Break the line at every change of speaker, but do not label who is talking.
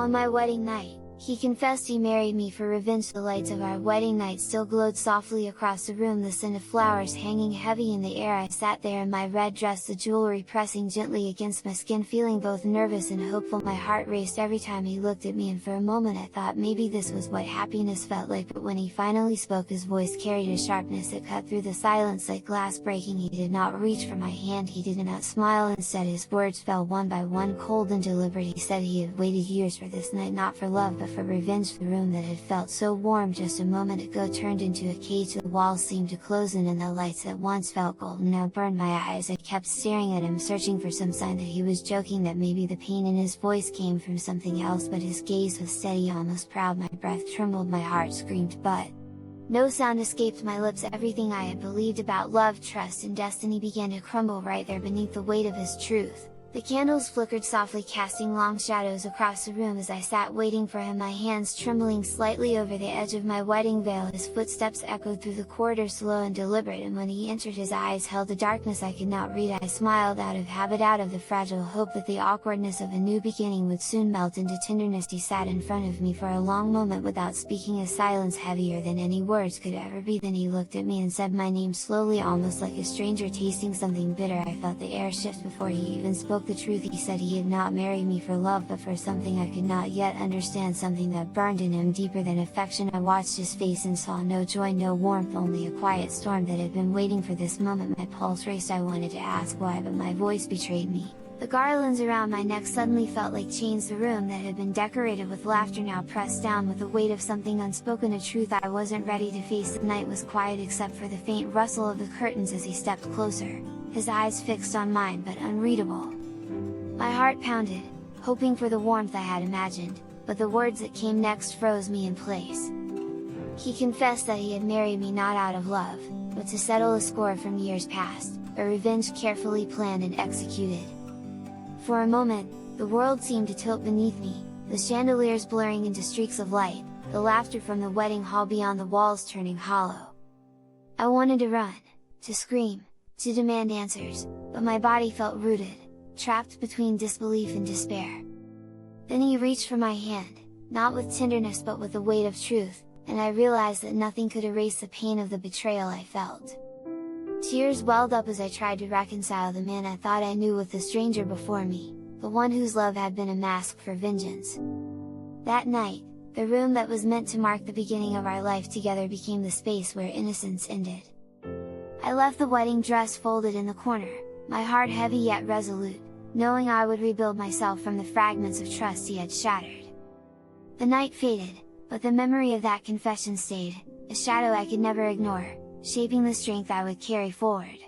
On my wedding night, he confessed he married me for revenge. The lights of our wedding night still glowed softly across the room, the scent of flowers hanging heavy in the air. I sat there in my red dress, the jewelry pressing gently against my skin, feeling both nervous and hopeful. My heart raced every time he looked at me, and for a moment I thought maybe this was what happiness felt like. But when he finally spoke, his voice carried a sharpness that cut through the silence like glass breaking. He did not reach for my hand, he did not smile, instead his words fell one by one, cold and deliberate. He said he had waited years for this night, not for love but for revenge. The room that had felt so warm just a moment ago turned into a cage. The walls seemed to close in, and the lights that once felt golden now burned my eyes. I kept staring at him, searching for some sign that he was joking, that maybe the pain in his voice came from something else, but his gaze was steady, almost proud. My breath trembled, my heart screamed, but no sound escaped my lips. Everything I had believed about love, trust and destiny began to crumble right there beneath the weight of his truth. The candles flickered softly, casting long shadows across the room as I sat waiting for him, my hands trembling slightly over the edge of my wedding veil. His footsteps echoed through the corridor, slow and deliberate, and when he entered his eyes held a darkness I could not read. I smiled, out of habit, out of the fragile hope that the awkwardness of a new beginning would soon melt into tenderness. He sat in front of me for a long moment without speaking, a silence heavier than any words could ever be. Then he looked at me and said my name slowly, almost like a stranger tasting something bitter. I felt the air shift before he even spoke the truth. He said he had not married me for love but for something I could not yet understand, something that burned in him deeper than affection. I watched his face and saw no joy, no warmth, only a quiet storm that had been waiting for this moment. My pulse raced, I wanted to ask why, but my voice betrayed me. The garlands around my neck suddenly felt like chains. The room that had been decorated with laughter now pressed down with the weight of something unspoken, a truth I wasn't ready to face. The night was quiet except for the faint rustle of the curtains as he stepped closer, his eyes fixed on mine but unreadable. My heart pounded, hoping for the warmth I had imagined, but the words that came next froze me in place. He confessed that he had married me not out of love, but to settle a score from years past, a revenge carefully planned and executed. For a moment, the world seemed to tilt beneath me, the chandeliers blurring into streaks of light, the laughter from the wedding hall beyond the walls turning hollow. I wanted to run, to scream, to demand answers, but my body felt rooted, trapped between disbelief and despair. Then he reached for my hand, not with tenderness but with the weight of truth, and I realized that nothing could erase the pain of the betrayal I felt. Tears welled up as I tried to reconcile the man I thought I knew with the stranger before me, the one whose love had been a mask for vengeance. That night, the room that was meant to mark the beginning of our life together became the space where innocence ended. I left the wedding dress folded in the corner, my heart heavy yet resolute, knowing I would rebuild myself from the fragments of trust he had shattered. The night faded, but the memory of that confession stayed, a shadow I could never ignore, shaping the strength I would carry forward.